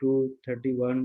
231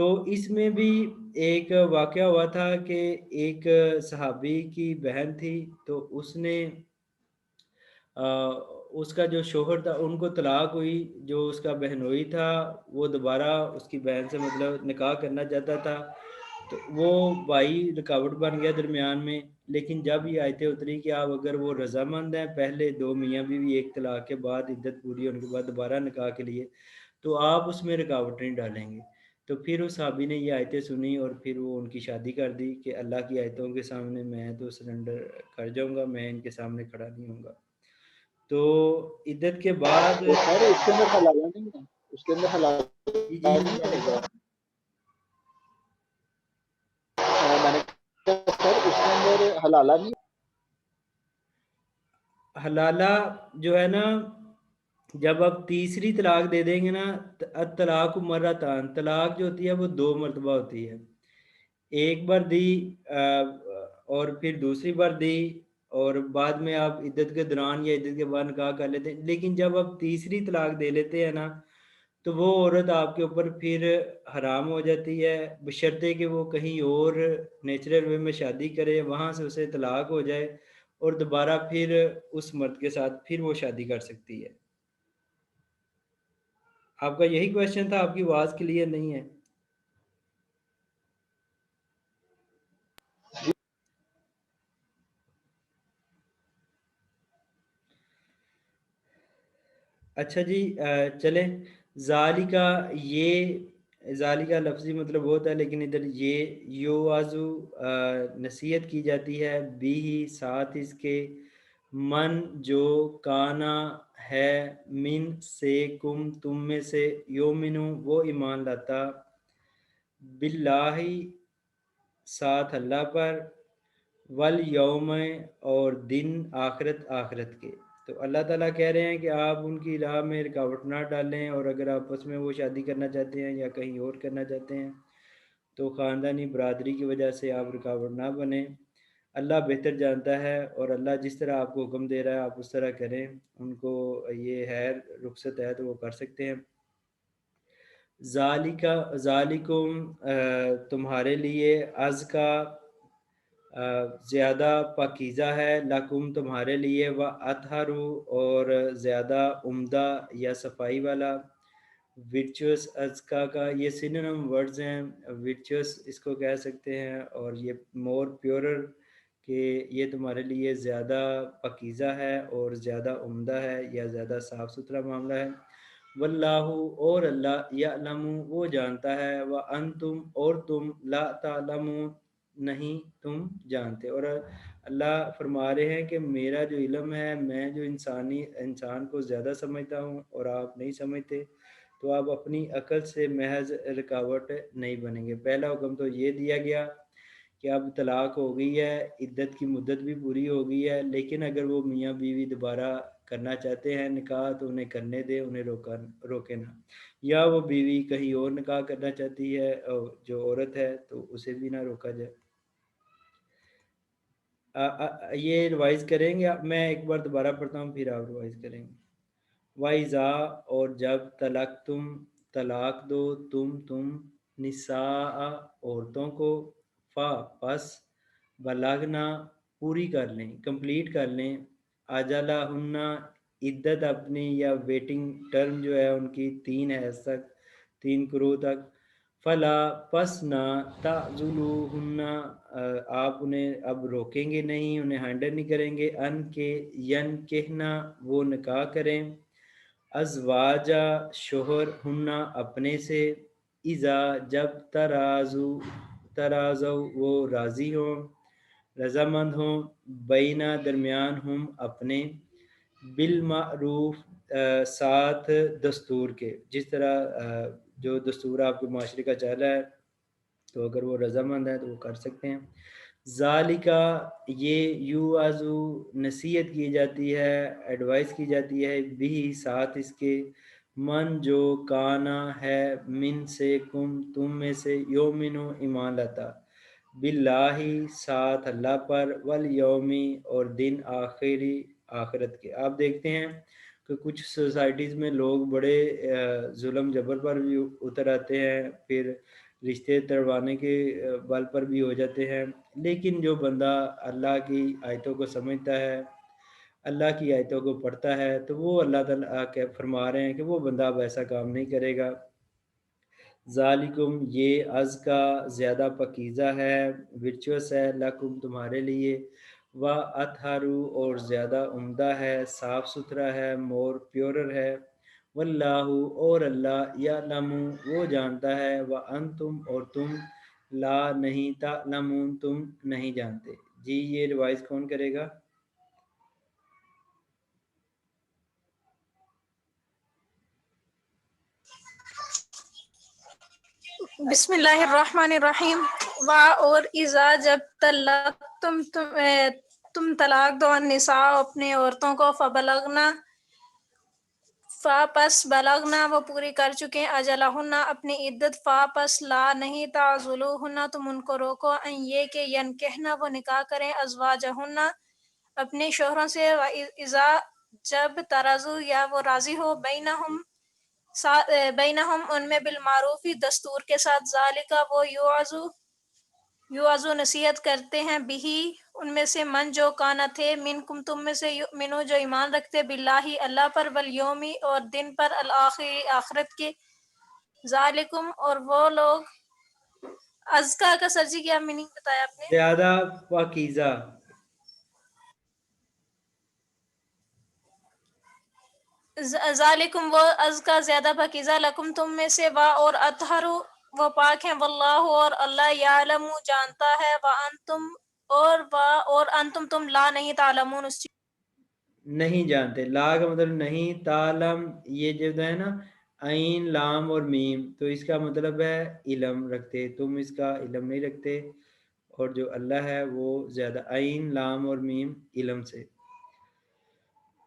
تو اس میں بھی ایک واقعہ ہوا تھا کہ ایک صحابی کی بہن تھی، تو اس نے آ، اس کا جو شوہر تھا ان کو طلاق ہوئی، جو اس کا بہنوئی تھا وہ دوبارہ اس کی بہن سے مطلب نکاح کرنا چاہتا تھا، تو وہ بھائی رکاوٹ بن گیا درمیان میں۔ لیکن جب یہ آیتیں اتری کہ آپ اگر وہ رضامند ہیں پہلے دو میاں بیوی ایک طلاق کے بعد عدت پوری ہونے کے بعد دوبارہ نکاح کے لیے، تو آپ اس میں رکاوٹ نہیں ڈالیں گے۔ تو پھر اس صحابی نے یہ آیتیں سنی اور پھر وہ ان کی شادی کر دی کہ اللہ کی آیتوں کے سامنے میں تو سرنڈر کر جاؤں گا، میں ان کے سامنے کھڑا نہیں ہوں گا۔ تو عدت کے بعد تو سر اس کے اندر حلالہ نہیں ہے، اس کے اندر حلالہ جی جی نہیں پہلے ہوگا۔ میں نے کہا سر اس کے اندر حلالہ نہیں حلالہ جو ہے نا، جب آپ تیسری طلاق دے دیں گے نا، طلاق مرتان، طلاق جو ہوتی ہے وہ دو مرتبہ ہوتی ہے، ایک بار دی اور پھر دوسری بار دی، اور بعد میں آپ عدت کے دوران یا عدت کے بعد نکاح کر لیتے ہیں۔ لیکن جب آپ تیسری طلاق دے لیتے ہیں نا، تو وہ عورت آپ کے اوپر پھر حرام ہو جاتی ہے، بشرطے کہ وہ کہیں اور نیچرل وے میں شادی کرے، وہاں سے اسے طلاق ہو جائے اور دوبارہ پھر اس مرد کے ساتھ پھر وہ شادی کر سکتی ہے۔ آپ کا یہی کویشچن تھا؟ آپ کی آواز کلیئر نہیں ہے۔ اچھا جی، چلیں، ذالکا، یہ ذالکا لفظی مطلب ہوتا ہے، لیکن ادھر یہ یوازو نصیحت کی جاتی ہے، بھی ہی ساتھ اس کے، من جو کانا ہے، من سے، کم تم میں سے، یومنو وہ ایمان لاتا، باللہ ساتھ اللہ پر، والیوم اور دن آخرت، آخرت کے۔ تو اللہ تعالیٰ کہہ رہے ہیں کہ آپ ان کی راہ میں رکاوٹ نہ ڈالیں، اور اگر آپس میں وہ شادی کرنا چاہتے ہیں یا کہیں اور کرنا چاہتے ہیں تو خاندانی برادری کی وجہ سے آپ رکاوٹ نہ بنیں۔ اللہ بہتر جانتا ہے، اور اللہ جس طرح آپ کو حکم دے رہا ہے آپ اس طرح کریں۔ ان کو یہ ہے رخصت ہے تو وہ کر سکتے ہیں۔ ذالکم تمہارے لیے، از کا زیادہ پاکیزہ ہے، لکم تمہارے لیے، و اطہرو اور زیادہ عمدہ یا صفائی والا، ورچوس، ازکا کا یہ سینونم ورڈز ہیں، ورچوس اس کو کہہ سکتے ہیں، اور یہ مور پیورر کہ یہ تمہارے لیے زیادہ پاکیزہ ہے اور زیادہ عمدہ ہے یا زیادہ صاف ستھرا معاملہ ہے۔ واللہ اور اللہ، یعلم وہ جانتا ہے، وانتم اور تم، لا تعلمون نہیں تم جانتے۔ اور اللہ فرما رہے ہیں کہ میرا جو علم ہے، میں جو انسان کو زیادہ سمجھتا ہوں اور آپ نہیں سمجھتے، تو آپ اپنی عقل سے محض رکاوٹ نہیں بنیں گے۔ پہلا حکم تو یہ دیا گیا کہ اب طلاق ہو گئی ہے، عدت کی مدت بھی پوری ہو گئی ہے، لیکن اگر وہ میاں بیوی دوبارہ کرنا چاہتے ہیں نکاح تو انہیں کرنے دے، انہیں روکے نہ، یا وہ بیوی کہیں اور نکاح کرنا چاہتی ہے جو عورت ہے تو اسے بھی نہ روکا جائے۔ یہ ریوائز کریں گے، میں ایک بار دوبارہ پڑھتا ہوں پھر آپ ریوائز کریں گے۔ وَإِذَا اور جب طلاق دو تم نساء عورتوں کو، پس بلغنا پوری کر لیں، کمپلیٹ کر لیں، اجلہن عدت اپنی یا ویٹنگ ٹرم جو ہے ان کی 3 حیض تک، 3 قروء تک، فلا پس نہ تعذلوہن آپ انہیں اب روکیں گے نہیں، انہیں ہینڈل نہیں کریں گے، ان کے ین کہنا وہ نکاح کریں، ازواجا شوہر، ہننا اپنے سے، اذا جب ترازو وہ راضی ہوں، رضامند ہوں، بینہ درمیان ہم اپنے، بالمعروف ساتھ دستور کے، جس طرح جو دستور آپ کے معاشرے کا چل رہا ہے، تو اگر وہ رضامند ہے تو وہ کر سکتے ہیں۔ ذالکا یہ یوعظو نصیحت کی جاتی ہے، ایڈوائس کی جاتی ہے، بھی ساتھ اس کے، من جو کانا ہے، من سے، کم تم میں سے، یومنو ایمان لاتا، باللہ ساتھ اللہ پر، والیومی اور دن آخری، آخرت کے۔ آپ دیکھتے ہیں کہ کچھ سوسائٹیز میں لوگ بڑے ظلم جبر پر بھی اتر آتے ہیں، پھر رشتے تڑوانے کے بل پر بھی ہو جاتے ہیں، لیکن جو بندہ اللہ کی آیتوں کو سمجھتا ہے، اللہ کی آیتوں کو پڑھتا ہے، تو وہ اللہ تعالیٰ کے فرما رہے ہیں کہ وہ بندہ اب ایسا کام نہیں کرے گا۔ ذالکم، یہ ازکا زیادہ پاکیزہ ہے، ورچوس ہے، لکم تمہارے لیے، و اطہرو اور زیادہ عمدہ ہے، صاف ستھرا ہے، مور پیورر ہے، واللہ اور اللہ یعلم وہ جانتا ہے، وانتم اور تم لا نہیں تعلمون تم نہیں جانتے۔ جی یہ ریوائز کون کرے گا؟ بسم اللہ الرحمن الرحیم۔ اور اذا جب تم طلاق دو النساء اپنے عورتوں کو، پس بلغنا وہ پوری کر چکے اجلہن اپنی عدت، پس لا نہیں تعذلوہن تم ان کو روکو، ان یہ کہ ینکحن وہ نکاح کریں، ازواجہن اپنے شوہروں سے، اذا جب ترضوا یا وہ راضی ہو، بینہم ان میں بالمعروف دستور کے ساتھ، ذالکہ وہ یوعظو نصیحت کرتے ہیں، بہی ان میں سے، من جو کانا تھے، منکم تم میں سے، یؤمنو جو ایمان رکھتے، باللہ اللہ پر، والیومی اور دن پر، الآخر آخرت کے، ذالکم اور وہ لوگ، ازکا کا سر جی کیا میننگ بتایا آپ نے؟ زیادہ پاکیزہ۔ ذالکم وہ ازکا زیادہ پاکیزہ، لکم تم میں سے، وا اور اطہرو وہ پاک ہیں، واللہ اور اللہ یعلم جانتا ہے، اور انتم تم لا نہیں تعلمون اس چیز نہیں جانتے، لا کا مطلب نہیں، تعلم یہ جو ہے نا عین لام اور میم، تو اس کا مطلب ہے علم رکھتے، تم اس کا علم نہیں رکھتے، اور جو اللہ ہے وہ زیادہ عین لام اور میم علم سے۔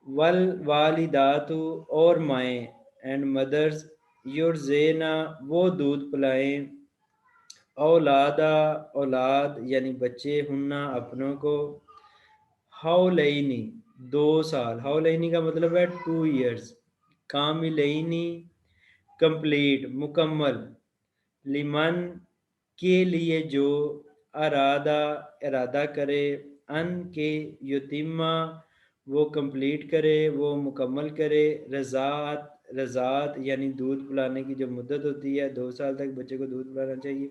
والوالدات اور مائیں، اینڈ مدرز، یرزینا وہ دودھ پلائیں، اولاد یعنی بچے، ہننا اپنوں کو، حولینی 2 سال، حولینی کا مطلب ہے 2 ایئرز، کاملینی کمپلیٹ مکمل، لمن کے لیے جو، ارادہ کرے، ان کے یتیمہ وہ کمپلیٹ کرے، وہ مکمل کرے، رضاعت یعنی دودھ پلانے کی جو مدت ہوتی ہے، 2 سال تک بچے کو دودھ پلانا چاہیے،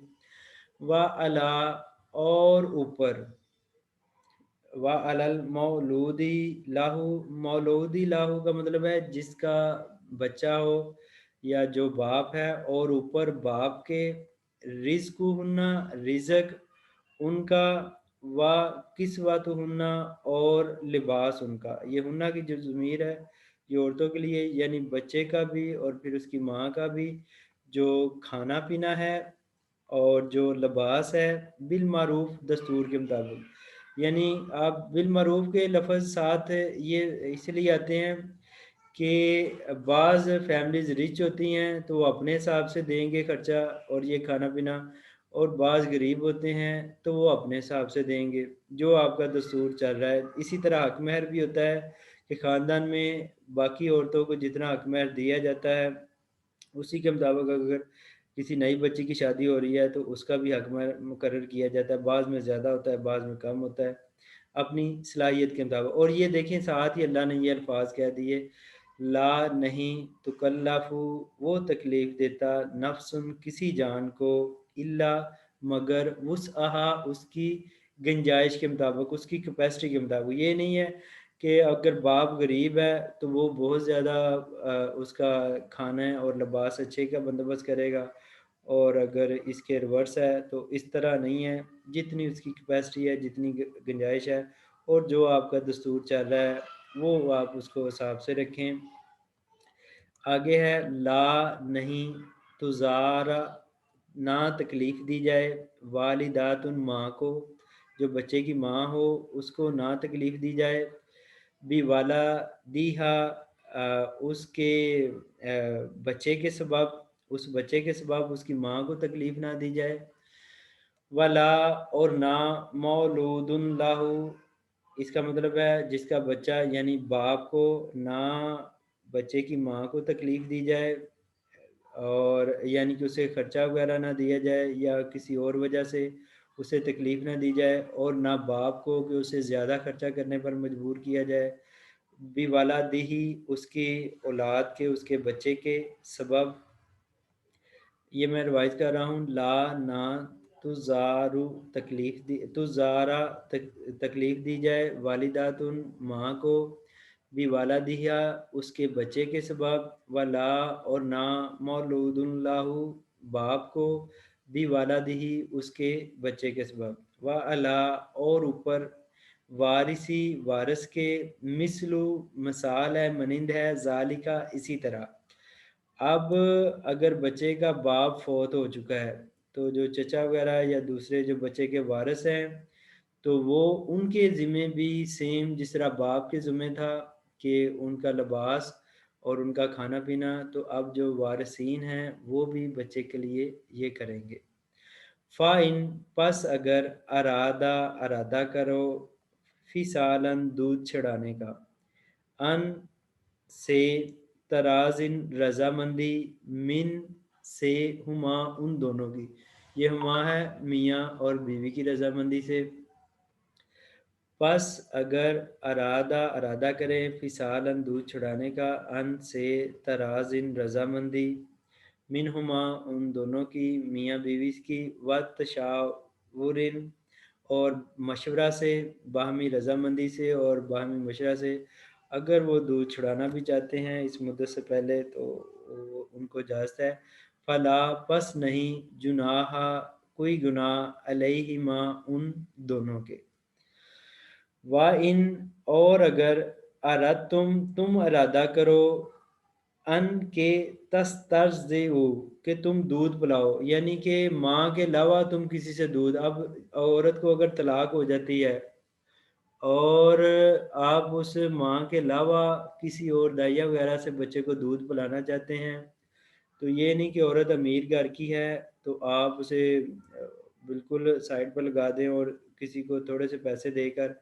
وعلا اور اوپر، وعلی المولودی لاہو، مولودی لاہو کا مطلب ہے جس کا بچہ ہو یا جو باپ ہے، اور اوپر باپ کے، رزق ہننا رزق ان کا، و کسوت ہننا اور لباس ان کا، یہ ہننا کی جو ضمیر ہے یہ عورتوں کے لیے، یعنی بچے کا بھی اور پھر اس کی ماں کا بھی جو کھانا پینا ہے اور جو لباس ہے، بالمعروف دستور کے مطابق، یعنی آپ بالمعروف کے لفظ ساتھ یہ اس لیے آتے ہیں کہ بعض فیملیز رچ ہوتی ہیں تو وہ اپنے حساب سے دیں گے خرچہ اور یہ کھانا پینا، اور بعض غریب ہوتے ہیں تو وہ اپنے حساب سے دیں گے جو آپ کا دستور چل رہا ہے۔ اسی طرح حق مہر بھی ہوتا ہے کہ خاندان میں باقی عورتوں کو جتنا حق مہر دیا جاتا ہے اسی کے مطابق اگر کسی نئی بچی کی شادی ہو رہی ہے تو اس کا بھی حق مقرر کیا جاتا ہے، بعض میں زیادہ ہوتا ہے بعض میں کم ہوتا ہے، اپنی صلاحیت کے مطابق۔ اور یہ دیکھیں ساتھ ہی اللہ نے یہ الفاظ کہہ دیے، لا نہیں تکلف وہ تکلیف دیتا، نفس کسی جان کو، الا مگر، وسعہا اس کی گنجائش کے مطابق، اس کی کیپیسٹی کے مطابق۔ یہ نہیں ہے کہ اگر باپ غریب ہے تو وہ بہت زیادہ اس کا کھانا اور لباس اچھے کا بندوبست کرے گا، اور اگر اس کے ریورس ہے تو اس طرح نہیں ہے، جتنی اس کی کیپیسٹی ہے، جتنی گنجائش ہے، اور جو آپ کا دستور چل رہا ہے وہ آپ اس کو حساب سے رکھیں۔ آگے ہے لا نہیں تزارا نہ تکلیف دی جائے، والدات ماں کو، جو بچے کی ماں ہو اس کو نہ تکلیف دی جائے، بھی والا دیہا اس کے بچے کے سبب، اس بچے کے سبب اس کی ماں کو تکلیف نہ دی جائے، ولا اور نہ مولود لاہ، اس کا مطلب ہے جس کا بچہ یعنی باپ کو نہ بچے کی ماں کو تکلیف دی جائے، اور یعنی کہ اسے خرچہ وغیرہ نہ دیا جائے یا کسی اور وجہ سے اسے تکلیف نہ دی جائے، اور نہ باپ کو کہ اسے زیادہ خرچہ کرنے پر مجبور کیا جائے، بھی والدہی اس کی اولاد کے، اس کے بچے کے سبب، یہ میں روایت کر رہا ہوں، لا نہ تزارو تکلیف دی جائے والداتن ماں کو، بھی والدہا اس کے بچے کے سبب، ولا اور نہ مولود اللہ باپ کو، بھی والدہی اس کے بچے کے سبب، وعلا اور اوپر وارثی وارث کے، مثلو مثال ہے، مانند ہے، ذالکا اسی طرح۔ اب اگر بچے کا باپ فوت ہو چکا ہے تو جو چچا وغیرہ یا دوسرے جو بچے کے وارث ہیں تو وہ ان کے ذمے بھی سیم جس طرح باپ کے ذمے تھا کہ ان کا لباس اور ان کا کھانا پینا، تو اب جو وارثین ہیں وہ بھی بچے کے لیے یہ کریں گے۔ فَإِن پس اگر ارادہ کرو، فی سالن دودھ چھڑانے کا، ان سے ترازن رضامندی، من سے ہما ان دونوں کی، یہ ہما ہے میاں اور بیوی کی رضامندی سے۔ پس اگر ارادہ کریں، فصالن دودھ چھڑانے کا، ان سے ترازن رضامندی، منہما ان دونوں کی، میاں بیوی کی، وتشاورن اور مشورہ سے، باہمی رضامندی سے اور باہمی مشورہ سے۔ اگر وہ دودھ چھڑانا بھی چاہتے ہیں اس مدت سے پہلے تو ان کو اجازت ہے۔ فلا پس نہیں، جناح کوئی گناہ، علیہما ان دونوں کے۔ وَإِنْ اور اگر تم ارادہ کرو، ان کے تسترضعوا کہ تم دودھ پلاؤ، یعنی کہ ماں کے علاوہ تم کسی سے دودھ، اب عورت کو اگر طلاق ہو جاتی ہے اور آپ اس ماں کے علاوہ کسی اور دائیا وغیرہ سے بچے کو دودھ پلانا چاہتے ہیں، تو یہ نہیں کہ عورت امیر گھر کی ہے تو آپ اسے بالکل سائڈ پر لگا دیں اور کسی کو تھوڑے سے پیسے دے کر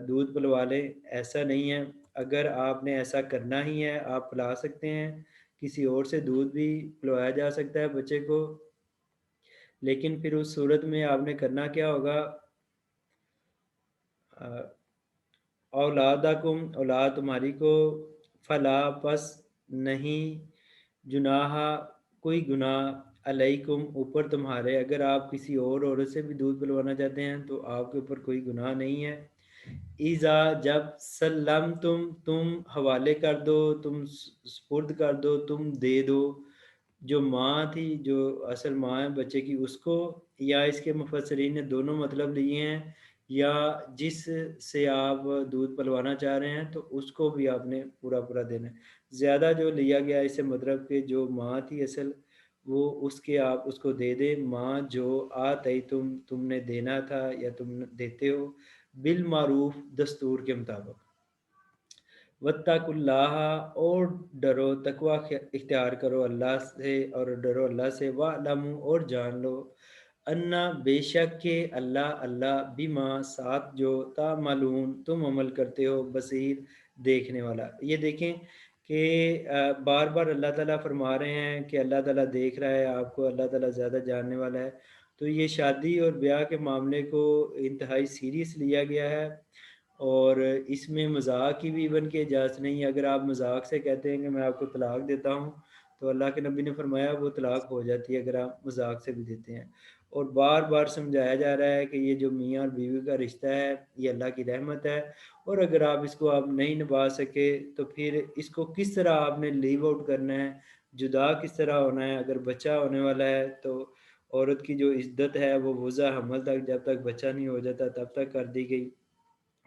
دودھ پلوا لیں، ایسا نہیں ہے۔ اگر آپ نے ایسا کرنا ہی ہے آپ پلا سکتے ہیں، کسی اور سے دودھ بھی پلوایا جا سکتا ہے بچے کو، لیکن پھر اس صورت میں آپ نے کرنا کیا ہوگا، اولادکم اولاد تمہاری کو، فلا پس نہیں، جناح کوئی گناہ، علیکم اوپر تمہارے، اگر آپ کسی اور عورت سے بھی دودھ پلوانا چاہتے ہیں تو آپ کے اوپر کوئی گناہ نہیں ہے۔ اذا جب سلم تم حوالے کر دو، تم سپرد کر دو، تم دے دو، جو ماں تھی جو اصل ماں ہے بچے کی اس کو، یا اس کے مفسرین نے دونوں مطلب لیے ہیں، یا جس سے آپ دودھ پلوانا چاہ رہے ہیں تو اس کو بھی آپ نے پورا دینا ہے۔ زیادہ جو لیا گیا اس سے مطلب کہ جو ماں تھی اصل وہ اس کے آپ اس کو دے دیں، ماں جو آتے تم نے دینا تھا یا تم دیتے ہو، بالمعروف دستور کے مطابق۔ واتقوا اللہ اور ڈرو، تقوی اختیار کرو اللہ سے اور ڈرو اللہ سے، وَاعْلَمُوا اور جان لو، انا بے شک کہ اللہ بما ساتھ جو تعملون تم عمل کرتے ہو، بصیر دیکھنے والا۔ یہ دیکھیں کہ بار بار اللہ تعالیٰ فرما رہے ہیں کہ اللہ تعالیٰ دیکھ رہا ہے آپ کو، اللہ تعالیٰ زیادہ جاننے والا ہے۔ تو یہ شادی اور بیاہ کے معاملے کو انتہائی سیریس لیا گیا ہے، اور اس میں مذاق کی بھی ایون کی اجازت نہیں ہے۔ اگر آپ مذاق سے کہتے ہیں کہ میں آپ کو طلاق دیتا ہوں تو اللہ کے نبی نے فرمایا وہ طلاق ہو جاتی ہے اگر آپ مذاق سے بھی دیتے ہیں۔ اور بار بار سمجھایا جا رہا ہے کہ یہ جو میاں اور بیوی کا رشتہ ہے یہ اللہ کی رحمت ہے، اور اگر آپ اس کو آپ نہیں نبھا سکے تو پھر اس کو کس طرح آپ نے لیو آؤٹ کرنا ہے، جدا کس طرح ہونا ہے۔ اگر بچہ ہونے والا ہے تو عورت کی جو عزت ہے وہ وضع حمل تک، جب تک بچہ نہیں ہو جاتا تب تک کر دی گئی،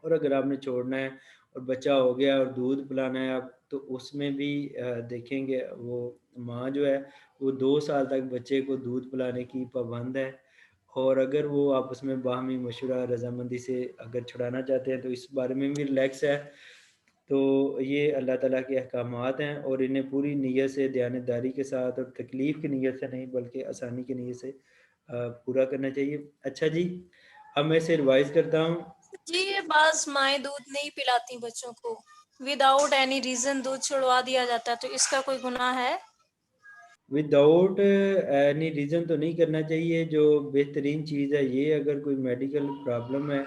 اور اگر آپ نے چھوڑنا ہے اور بچہ ہو گیا اور دودھ پلانا ہے آپ تو اس میں بھی دیکھیں گے وہ ماں جو ہے وہ 2 سال تک بچے کو دودھ پلانے کی پابند ہے، اور اگر وہ آپس میں باہمی مشورہ رضامندی سے اگر چھڑانا چاہتے ہیں تو اس بارے میں بھی ریلیکس ہے۔ تو یہ اللہ تعالیٰ کے احکامات ہیں، اور انہیں پوری نیت سے، دیانتداری کے ساتھ اور تکلیف کی نیت سے نہیں بلکہ آسانی کی نیت سے پورا کرنا چاہیے۔ اچھا جی، اب میں اسے ریوائز کرتا ہوں۔ جی یہ بعض مائیں دودھ نہیں پلاتی بچوں کو، وداؤٹ اینی ریزن دودھ چھڑوا دیا جاتا ہے، تو اس کا کوئی گناہ ہے؟ وداؤٹ اینی ریزن تو نہیں کرنا چاہیے. جو بہترین چیز ہے یہ اگر کوئی میڈیکل پرابلم ہے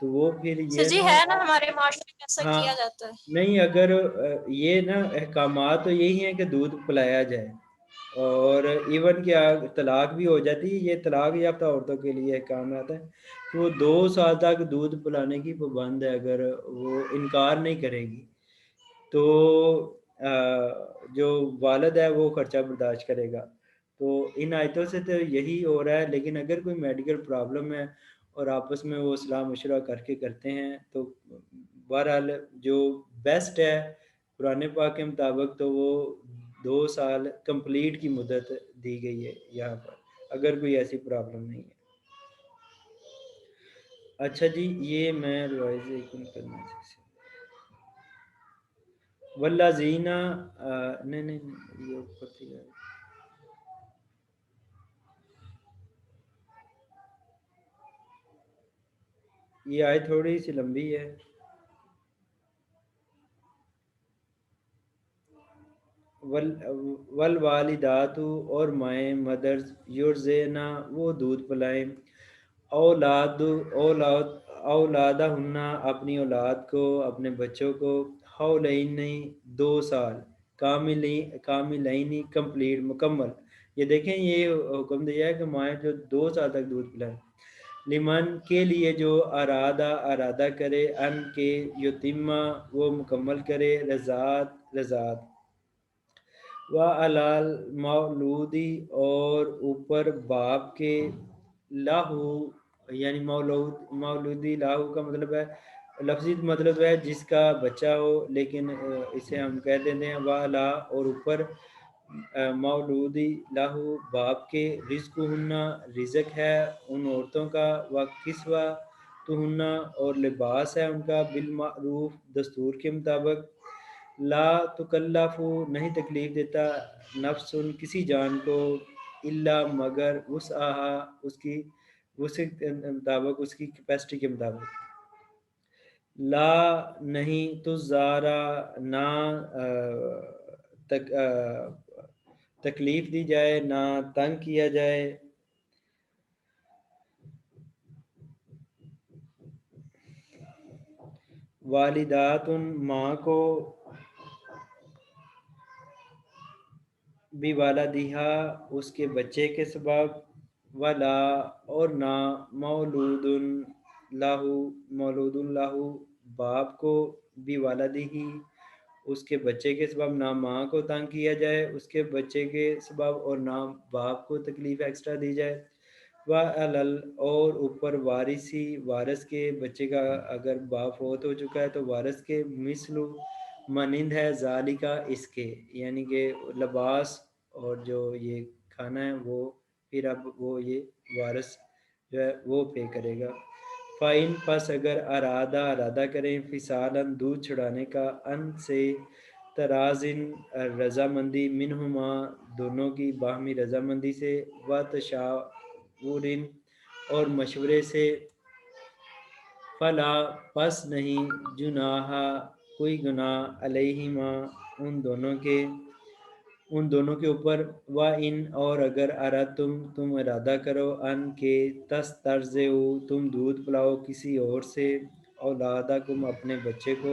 تو وہ پھر سر یہ جی ہے نا ہمارے معاشرے میں ایسا ہاں کیا جاتا ہے. نہیں اگر یہ نا احکامات تو یہی ہیں کہ دودھ پلایا جائے اور ایون کہ طلاق بھی ہو جاتی ہے. یہ طلاق یافتہ عورتوں کے لیے احکامات ہے کہ وہ 2 سال تک دودھ پلانے کی پابند ہے. اگر وہ انکار نہیں کرے گی تو جو والد ہے وہ خرچہ برداشت کرے گا. تو ان آیتوں سے تو یہی ہو رہا ہے. لیکن اگر کوئی میڈیکل پرابلم ہے اور آپس میں وہ صلاح مشورہ کر کے کرتے ہیں تو بہرحال جو بیسٹ ہے قرآن پاک کے مطابق تو وہ 2 سال کمپلیٹ کی مدت دی گئی ہے یہاں پر اگر کوئی ایسی پرابلم نہیں ہے. اچھا جی یہ میں ریوائز کرنا چاہیے والذین نہیں یہ اوپر تھی یہ آیت تھوڑی سی لمبی ہے. والوالدات اور مائیں مدرز یرزینا وہ دودھ پلائیں اولادہ ہننا اپنی اولاد کو اپنے بچوں کو حولین 2 سال کاملین کمپلیٹ مکمل. یہ دیکھیں یہ حکم دیا ہے کہ مائیں جو 2 سال تک دودھ پلائیں لمن کے لیے جو ارادہ کرے ان کے یتیمہ وہ مکمل کرے رضاعت وعلال مولودی اور اوپر باپ کے لاہو یعنی مولودی لاہو کا مطلب ہے لفظی مطلب ہے جس کا بچہ ہو لیکن اسے ہم کہہ دیتے ہیں وعلا اور اوپر مولودی لاہو باپ کے رزق ہننا رزق ہے ان عورتوں کا وکسوہ تو ہننا اور لباس ہے ان کا بالمعروف دستور کے مطابق. لا تکلف نہیں تکلیف دیتا نفس کسی جان کو الا مگر وسعہا اس کی وسع کے مطابق اس کی کیپیسٹی کے مطابق. لا نہیں تزارا نہ تکلیف دی جائے نہ تنگ کیا جائے والدات ماں کو بھی والدیہا اس کے بچے کے سبب ولا اور نہ مولود لاہو باپ کو بھی والدیہی اس کے بچے کے سبب نہ ماں کو تنگ کیا جائے اس کے بچے کے سبب اور نہ باپ کو تکلیف ایکسٹرا دی جائے. وعلل اور اوپر وارث کے بچے کا اگر باپ فوت ہو چکا ہے تو وارث کے مثل مانند ہے ذالکا اس کے یعنی کہ لباس اور جو یہ کھانا ہے وہ پھر اب وہ یہ وارث جو ہے وہ پے کرے گا. فائن پس اگر ارادہ کریں فصالاً دودھ چھڑانے کا ان سے ترازن رضامندی منہما دونوں کی باہمی رضامندی سے و تشاورن اور مشورے سے فلا پس نہیں جناح کوئی گناہ علیہما ان دونوں کے اوپر و ان اور اگر تم ارادہ کرو ان کے تسترضعوا تم دودھ پلاؤ کسی اور سے اولادکم اپنے بچے کو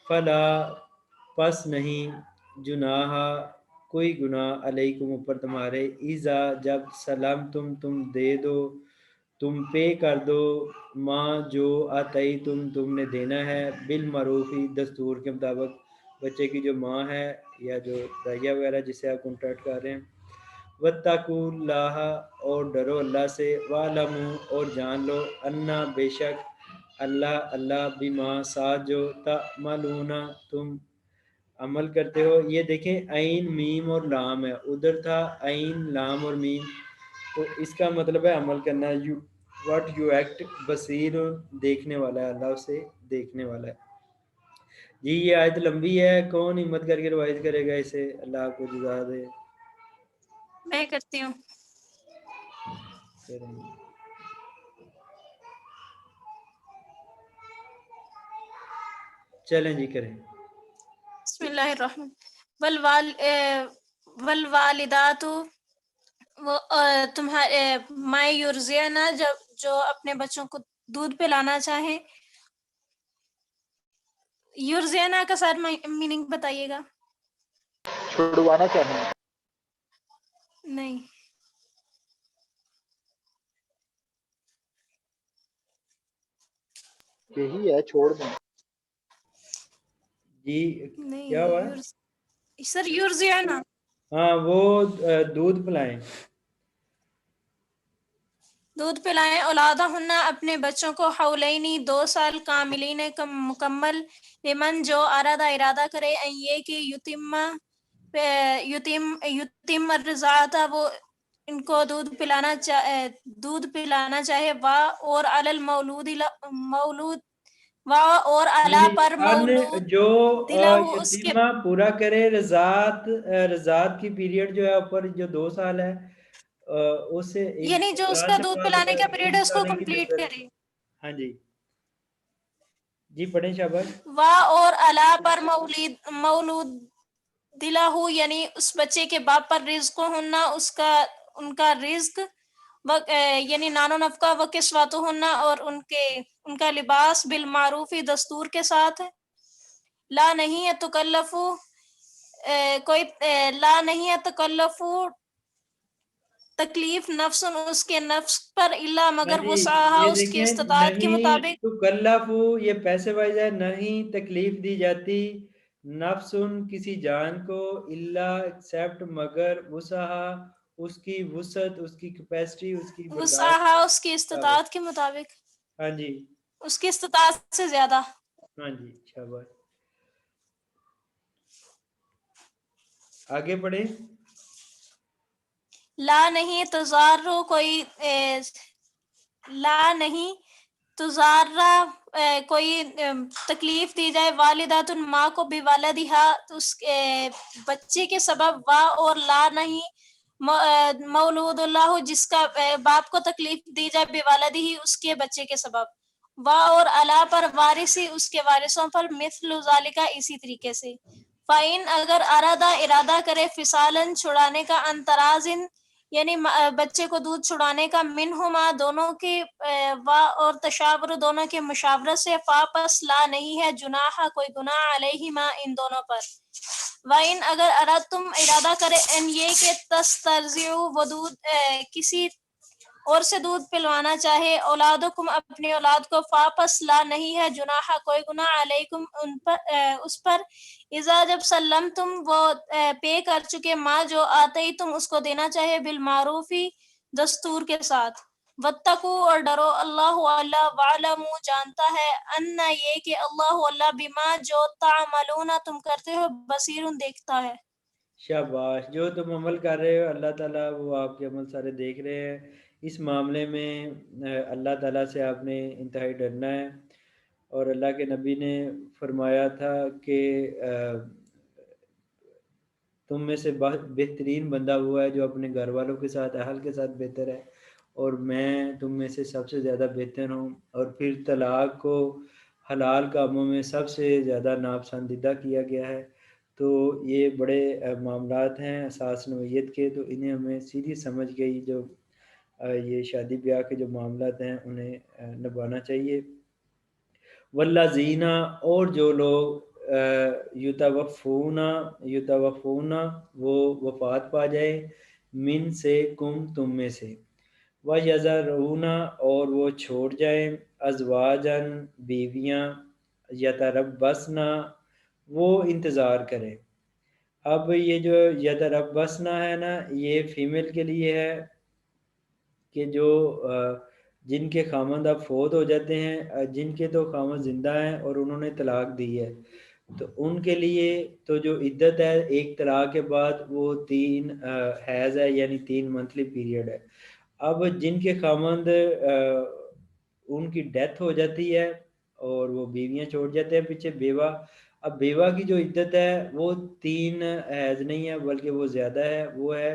فلا پس نہیں جناح کوئی گناہ علیکم اوپر تمہارے اذا جب سلام تم دے دو تم پے کر دو ماں جو آتئی تم نے دینا ہے بالمعروفی دستور کے مطابق بچے کی جو ماں ہے یا جو دائیا وغیرہ جسے آپ کانٹریکٹ کر رہے ہیں. واتقوا اللہ اور ڈرو اللہ سے وَاعْلَمُوا اور جان لو انا بے شک اللہ بما ساتھ جو تعملون تم عمل کرتے ہو. یہ دیکھیں عین میم اور لام ہے ادھر تھا عین لام اور میم تو اس کا مطلب ہے عمل کرنا. واٹ یو ایکٹ بصیر دیکھنے والا ہے اللہ اسے دیکھنے والا ہے. جی یہ آیت لمبی ہے کون ہمت کر کے روایت کرے گا اسے اللہ آپ کو جزا دے. میں کرتی ہوں. چلیں جی کریں. بسم اللہ الرحمن والوال والوالدات وہ تمہارے مائے یرزینا جو اپنے بچوں کو دودھ پلانا چاہیں. یرزینا کا سر میننگ بتائیے گا. چھڑوانا چاہیں. نہیں. یہی ہے چھوڑ دیں. جی نہیں کیا ہوا؟ سر یرزینا. ہاں وہ دودھ پلائیں. دودھ پلائیں اولادہن اپنے بچوں کو حولینی 2 سال کاملین مکمل لمن جو ارادہ کرے ان یہ کہ یتیم الرضاعۃ وہ ان کو دودھ پلانا چاہے وا اور علی المولود وا اور علا پر مولود جو دلہو اس کے یتیمہ پورا کرے رضاعت کی پیریڈ جو ہے اوپر جو 2 سال ہے اسے یعنی جو اس کا دودھ پلانے کا پیریڈ ہے اس کو کمپلیٹ کرے. ہاں جی جی پڑھیں شاباش. وا اور علا پر مولود دلہو یعنی اس بچے کے باپ پر رزق ہونا ان کا رزق یعنی نان و نفقہ و کسوت ہونا اور ان کا لباس بالمعروفی دستور کے ساتھ. لا نہیں ہے تکلفو لا نہیں ہے تکلیف نفس اس کے نفس پر الا مگر جی وسعہا یہ اس کی دیکھیں استطاعت کے نہیں مطابق. تو کلفو یہ پیسے وائز ہے. نہیں تکلیف دی جاتی نفس کسی جان کو الا ایکسیپٹ مگر وسعہا اس کی وسعت اس کی کیپیسٹی اس کی برداشت وسعہا اس کی استطاعت کے مطابق. ہاں جی اس کی استطاعت سے زیادہ. ہاں جی شاباش. آگے پڑھیں. لا نہیں تزارو کوئی لا نہیں تزارہ کوئی تکلیف دی جائے والدات ماں کو بھی والدہا اس بچے کے سبب وا اور لا نہیں مولود اللہ جس کا باپ کو تکلیف دی جائے بے والدی ہی اس کے بچے کے سبب. وا اور علا پر وارثی اس کے وارثوں پر مثل ذالک اسی طریقے سے. فَإِنْ اگر ارادہ کرے فصالاً چھڑانے کا انترازن یعنی بچے کو دودھ چھڑانے کا منہما دونوں کے وا اور تشاور دونوں کے مشاورت سے فاپس لا نہیں ہے جناح کوئی گناہ علیہما ان دونوں پر. وَإِنْ اگر تم ارادہ کرے ان یہ کہ تسترضعوا وہ دودھ کسی اور سے دودھ پلوانا چاہے اولادکم اپنی اولاد کو فاپس لا نہیں ہے جناح کوئی گناہ علیکم اس پر اذا جب سلم تم وہ پے کر چکے ماں جو آتے ہی تم اس کو دینا چاہے بالمعروفی دستور کے ساتھ. واتقوا اور ڈرو اللہ وعلموا جانتا ہے ان یہ کہ اللہ بما جو تعملون تم کرتے ہو بصیر دیکھتا ہے. شاباش. جو تم عمل کر رہے ہو اللہ تعالیٰ وہ آپ کے عمل سارے دیکھ رہے ہیں. اس معاملے میں اللہ تعالیٰ سے آپ نے انتہائی ڈرنا ہے. اور اللہ کے نبی نے فرمایا تھا کہ تم میں سے بہترین بندہ ہوا ہے جو اپنے گھر والوں کے ساتھ اہل کے ساتھ بہتر ہے اور میں تم میں سے سب سے زیادہ بہتر ہوں. اور پھر طلاق کو حلال کاموں میں سب سے زیادہ ناپسندیدہ کیا گیا ہے. تو یہ بڑے معاملات ہیں اساس نوعیت کے, تو انہیں ہمیں سیدھی سمجھ گئی جو یہ شادی بیاہ کے جو معاملات ہیں انہیں نبھانا چاہیے. والذین اور جو لوگ یتوفون وہ وفات پا جائے من سے کم تم میں سے وَيَذَرُونَ اور وہ چھوڑ جائیں ازواجاً بیویاں یتربصن وہ انتظار کریں. اب یہ جو یتربصن ہے نا یہ فیمیل کے لیے ہے کہ جو جن کے خامند اب فوت ہو جاتے ہیں, جن کے تو خامند زندہ ہیں اور انہوں نے طلاق دی ہے تو ان کے لیے تو جو عدت ہے ایک طلاق کے بعد وہ 3 حیض ہے یعنی 3 منتھلی پیریڈ ہے. اب جن کے خامند ان کی ڈیتھ ہو جاتی ہے اور وہ بیویاں چھوڑ جاتے ہیں پیچھے بیوہ, اب بیوہ کی جو عدت ہے وہ 3 حیض نہیں ہے بلکہ وہ زیادہ ہے, وہ ہے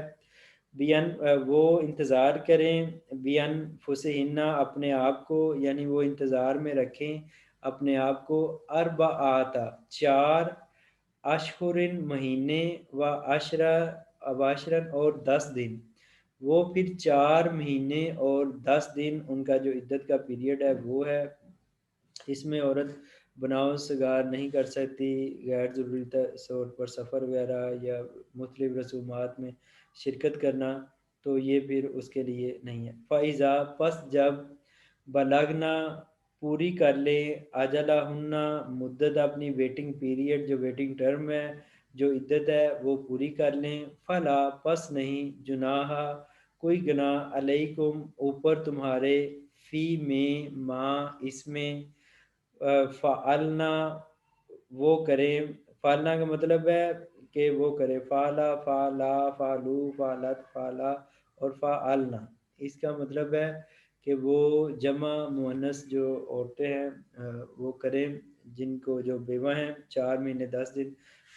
وہ انتظار کریں بِأَنفُسِہِنَّ اپنے آپ کو, یعنی وہ انتظار میں رکھیں اپنے آپ کو 4 اشہر مہینے و 10 اباشرن اور 10 دن، وہ پھر 4 مہینے اور 10 دن ان کا جو عدت کا پیریڈ ہے وہ ہے۔ اس میں عورت بناؤ سگار نہیں کر سکتی، غیر ضروری طور پر سفر وغیرہ یا مختلف رسومات میں شرکت کرنا، تو یہ پھر اس کے لیے نہیں ہے۔ فائزہ پس جب بلغنا پوری کر لیں اجلا ہننا مدت اپنی ویٹنگ پیریڈ جو ویٹنگ ٹرم ہے جو عدت ہے وہ پوری کر لیں، فلا پس نہیں جناح کوئی گناہ علیکم اوپر تمہارے، فی میں ما اس میں فعلنا وہ کریں، فعلنا کا مطلب ہے کہ وہ کرے، فعلا فعلا فعلو فعلت فعلا اور فعلنا، اس کا مطلب ہے کہ وہ جمع مؤنث جو عورتیں ہیں وہ کریں، جن کو جو بیوہ ہیں 4 مہینے 10 دن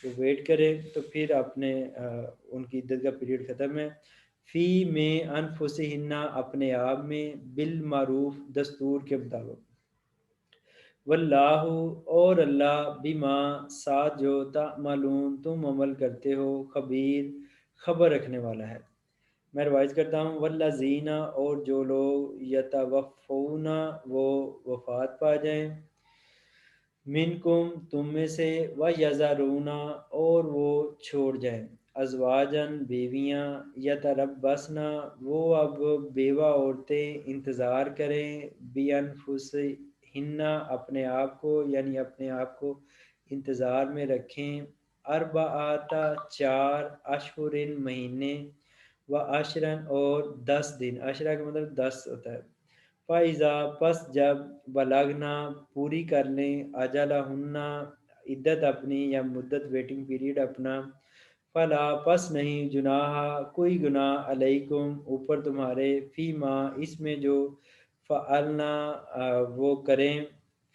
وہ ویٹ کریں، تو پھر اپنے ان کی عدت کا پیریڈ ختم ہے۔ فی میں انفسہن اپنے آپ میں، بالمعروف دستور کے مطابق، واللہ اور اللہ بما ساتھ جو تعملون تم عمل کرتے ہو، خبیر خبر رکھنے والا ہے۔ میں روایت کرتا ہوں، والذین اور جو لوگ یتوفون وہ وفات پا جائیں، منکم تم میں سے، ویذرون اور وہ چھوڑ جائیں، ازواجن بیویاں، یتربصن وہ اب بیوہ عورتیں انتظار کریں، بانفسہن اپنے آپ کو، یعنی اپنے آپ کو انتظار میں رکھیں، اربعۃ 4 اشہر مہینے، و عشرن اور 10 دن، عشرہ کا مطلب 10 ہوتا ہے۔ فَإِذَا پس جب بلغنا پوری کر لیں اجلہن عدت اپنی یا مدت ویٹنگ پیریڈ اپنا، فلا پس نہیں جناح کوئی گناہ علیکم اوپر تمہارے، فی ما اس میں جو فعلنا وہ کریں،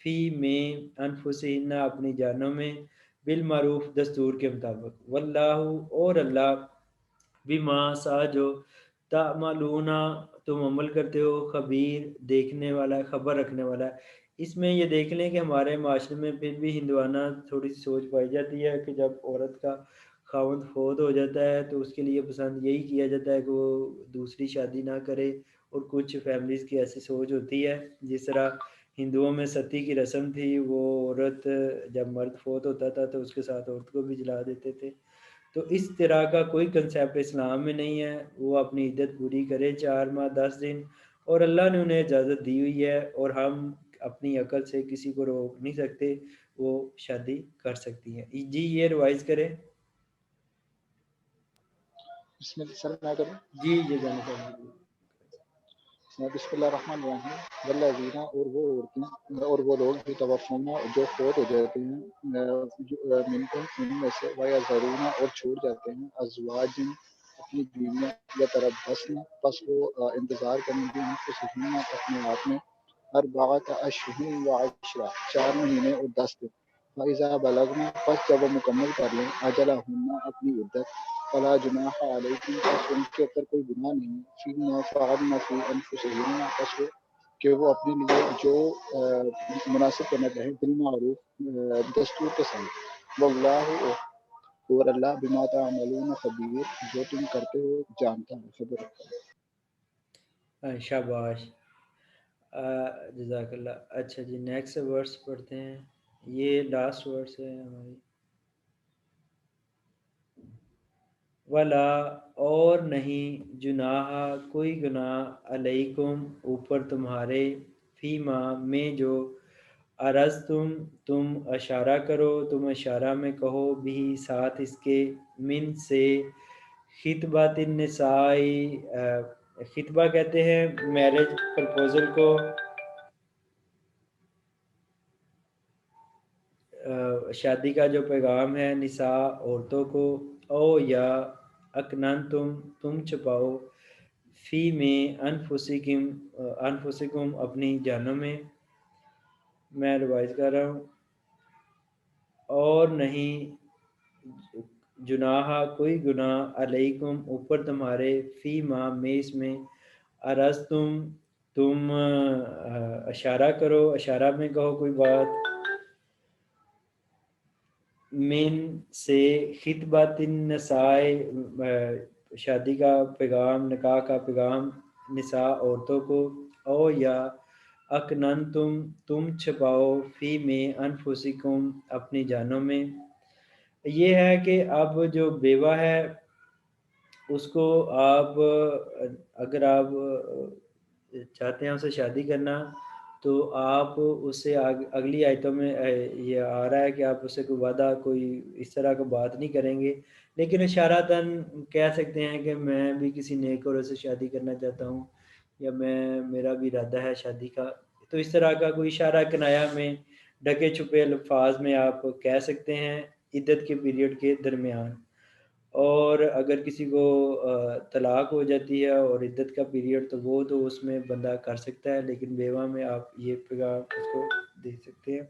فی میں انفسہن اپنی جانوں میں، بالمعروف دستور کے مطابق، واللہ اور اللہ بما سا جو تعملون تم عمل کرتے ہو، خبیر دیکھنے والا ہے، خبر رکھنے والا ہے۔ اس میں یہ دیکھ لیں کہ ہمارے معاشرے میں پھر بھی ہندوانہ تھوڑی سی سوچ پائی جاتی ہے کہ جب عورت کا خاوند فوت ہو جاتا ہے تو اس کے لیے پسند یہی کیا جاتا ہے کہ وہ دوسری شادی نہ کرے، اور کچھ فیملیز کی ایسی سوچ ہوتی ہے، جس طرح ہندوؤں میں ستی کی رسم تھی، وہ عورت جب مرد فوت ہوتا تھا تو اس کے ساتھ عورت کو بھی جلا دیتے تھے، تو اس طرح کا کوئی کنسیپٹ اسلام میں نہیں ہے۔ وہ اپنی عدت پوری کرے 4 ماہ 10 دن، اور اللہ نے انہیں اجازت دی ہوئی ہے، اور ہم اپنی عقل سے کسی کو روک نہیں سکتے، وہ شادی کر سکتی ہیں۔ جی یہ روائز کریں۔ بسم اللہ سر میں کروں، جی جزاک اللہ۔ بسم اللہ الرحمن الرحیم، والذین اور وہ عورتیں اور وہ لوگ بھی توفون جو فوت ہو جاتے ہیں، منکم ان میں سے، ویذرون اور چھوڑ جاتے ہیں، ازواجن اپنی بیویاں، یتربصن پس وہ انتظار کریں گی، انفسہن اپنے آپ میں، اربعۃ اشہر و عشرہ 4 مہینے اور 10 دن، فاذا بلغنا پس جب وہ مکمل کر لیں اجلہن اپنی عدت، فلا جناح علیکم پس ان کے اوپر کوئی گناہ نہیں، فیما فعلن فی انفسہن پس کہ وہ اپنے لیے جو مناسب کرنا چاہیں، بالمعروف دستور کے ساتھ، واللہ اور اللہ بما تعملون خبیر جو تم کرتے ہو جانتا ہے، خبر رکھتا ہے۔ شاباش، جزاک اللہ۔ اچھا جی نیکسٹ ورس پڑھتے ہیں، یہ لاسٹ ورس ہے ہماری۔ ولا اور نہیں جناح کوئی گناہ علیکم اوپر تمہارے، فیما میں جو عرض تم اشارہ کرو، تم اشارہ میں کہو، بھی ساتھ اس کے، من سے، خطبات النساء خطبہ کہتے ہیں میرج پرپوزل کو، شادی کا جو پیغام ہے نساء عورتوں کو، او یا اکنن تم چھپاؤ، فی میں انفسکم اپنی جانوں میں روایت کر رہا ہوں، اور نہیں جناح کوئی گناہ علیکم اوپر تمہارے، فی ما میں اس میں عرض تم اشارہ کرو، اشارہ میں کہو کوئی بات، من سے خطبۃ النساء شادی کا پیغام، نکاح کا پیغام نساء عورتوں کو، او یا اکنن تم چھپاؤ فی میں انفسکم اپنی جانوں میں. یہ ہے کہ اب جو بیوہ ہے اس کو آپ اگر آپ چاہتے ہیں اسے شادی کرنا تو آپ اس سے اگلی آیتوں میں یہ آ رہا ہے کہ آپ اسے کوئی وعدہ کوئی اس طرح کا بات نہیں کریں گے، لیکن اشارتاً کہہ سکتے ہیں کہ میں بھی کسی نیک عورت سے شادی کرنا چاہتا ہوں یا میرا بھی ارادہ ہے شادی کا. تو اس طرح کا کوئی اشارہ کنایا میں ڈھکے چھپے الفاظ میں آپ کہہ سکتے ہیں عدت کے پیریڈ کے درمیان. اور اگر کسی کو طلاق ہو جاتی ہے اور عدت کا پیریڈ تو وہ تو اس میں بندہ کر سکتا ہے، لیکن بیوہ میں آپ یہ پیغام اس کو دے سکتے ہیں.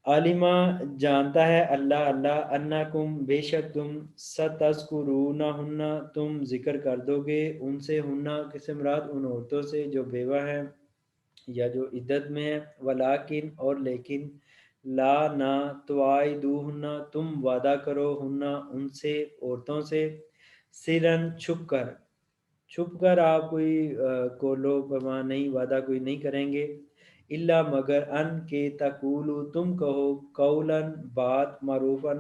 عالمہ جانتا ہے اللہ انکم بے شک تم ستذکرونہن تم ذکر کر دو گے ان سے، ہنہ کس مراد ان عورتوں سے جو بیوہ ہیں یا جو عدت میں ہیں، ولیکن اور لیکن لا نہ تواعدوہن تم وعدہ کرو ہن ان سے عورتوں سے، سرن چھپ کر آپ کوئی کولو پما نہیں وعدہ کوئی نہیں کریں گے، الا مگر ان کے تقولو تم کہو قولن بات معروفن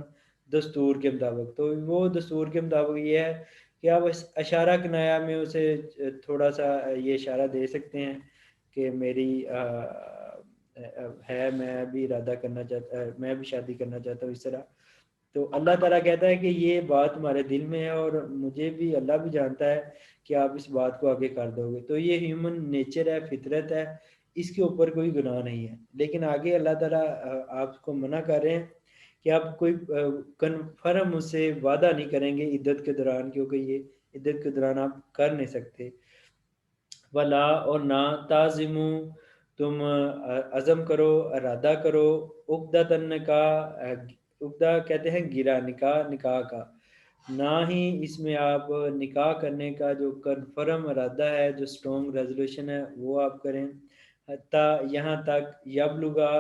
دستور کے مطابق. تو وہ دستور کے مطابق یہ ہے کہ آپ اشارہ کنایا میں اسے تھوڑا سا یہ اشارہ دے سکتے ہیں کہ میری ہے میں بھی ارادہ کرنا چاہتا میں بھی شادی کرنا چاہتا ہوں اس طرح. تو اللہ تعالیٰ کہتا ہے کہ یہ بات ہمارے دل میں ہے اور مجھے بھی اللہ بھی جانتا ہے کہ آپ اس بات کو آگے کر دو گے. تو یہ ہیومن نیچر ہے، فطرت ہے، اس کے اوپر کوئی گناہ نہیں ہے. لیکن آگے اللہ تعالیٰ آپ کو منع کر رہے ہیں کہ آپ کوئی کنفرم اس سے وعدہ نہیں کریں گے عدت کے دوران، کیونکہ یہ عدت کے دوران آپ کر نہیں سکتے. ولا اور نہ تعزمو تم عزم کرو ارادہ کرو عقدۃ النکاح، عقدہ کہتے ہیں گرا نکاح کا، نہ ہی اس میں آپ نکاح کرنے کا جو کنفرم ارادہ ہے جو اسٹرانگ ریزولوشن ہے وہ آپ کریں، حتیٰ یہاں تک یبلغا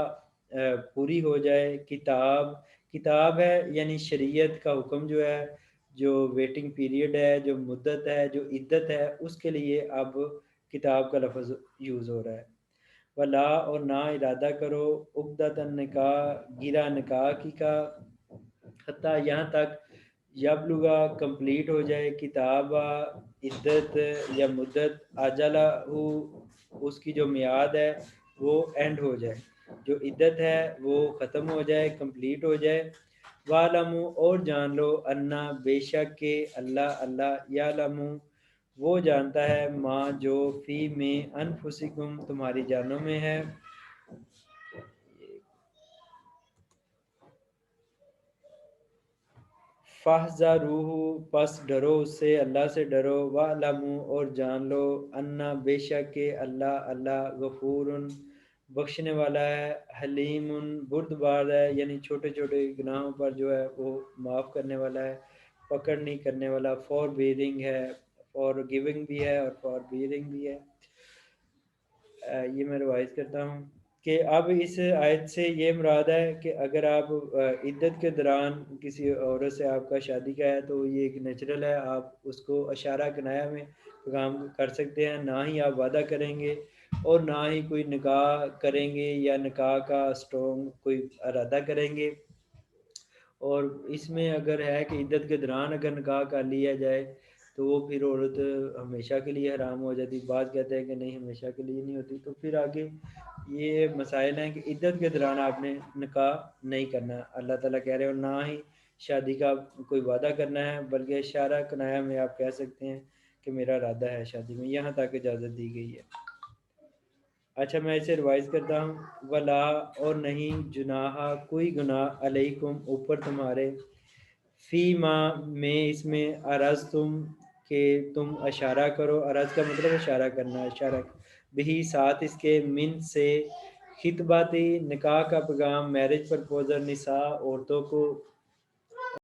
پوری ہو جائے کتاب ہے یعنی شریعت کا حکم جو ہے، جو ویٹنگ پیریڈ ہے، جو مدت ہے، جو عدت ہے، اس کے لیے اب کتاب کا لفظ یوز ہو رہا ہے. ولا اور نہ ارادہ کرو عقدۃ النکاح گرا نکاح کی کا، حتیٰ یہاں تک یبلغا کمپلیٹ ہو جائے کتاب عدت یا مدت اجلہ اس کی جو میعاد ہے وہ اینڈ ہو جائے، جو عدت ہے وہ ختم ہو جائے کمپلیٹ ہو جائے. وَعْلَمُوا اور جان لو انا بے شک کہ اللہ یعلم وہ جانتا ہے ما جو فی میں انفسکم تمہاری جانوں میں ہے. فَاحْذَرُوهُ پس ڈرو اس سے، اللہ سے ڈرو. وَاعْلَمُوا اور جان لو انا بے شک کہ اللہ غفور بخشنے والا ہے، حلیم بردبار ہے یعنی چھوٹے چھوٹے گناہوں پر جو ہے وہ معاف کرنے والا ہے، پکڑ نہیں کرنے والا، فور بیئرنگ ہے، فور گیونگ بھی ہے اور فور بیئرنگ بھی ہے. یہ میں روائز کرتا ہوں کہ اب اس آیت سے یہ مراد ہے کہ اگر آپ عدت کے دوران کسی عورت سے آپ کا شادی کا ہے تو یہ ایک نیچرل ہے، آپ اس کو اشارہ کنایا میں کام کر سکتے ہیں، نہ ہی آپ وعدہ کریں گے اور نہ ہی کوئی نکاح کریں گے یا نکاح کا اسٹرانگ کوئی ارادہ کریں گے. اور اس میں اگر ہے کہ عدت کے دوران اگر نکاح کر لیا جائے تو وہ پھر عورت ہمیشہ کے لیے حرام ہو جاتی. بعض کہتے ہیں کہ نہیں ہمیشہ کے لیے نہیں ہوتی. تو پھر آگے یہ مسائل ہیں کہ عدت کے دوران آپ نے نکاح نہیں کرنا، اللہ تعالیٰ کہہ رہے ہیں، اور نہ ہی شادی کا کوئی وعدہ کرنا ہے، بلکہ اشارہ کنایا میں آپ کہہ سکتے ہیں کہ میرا ارادہ ہے شادی میں، یہاں تک اجازت دی گئی ہے. اچھا میں اسے ریوائز کرتا ہوں. ولا اور نہیں جناح کوئی گناہ علیکم اوپر تمہارے، فی ما میں اس میں عرض تم کہ تم اشارہ کرو، عرض کا مطلب اشارہ کرنا، اشارہ بھی ساتھ اس کے من سے خطباتی نکاح کا پیغام، میرج پرپوزل نساء عورتوں کو،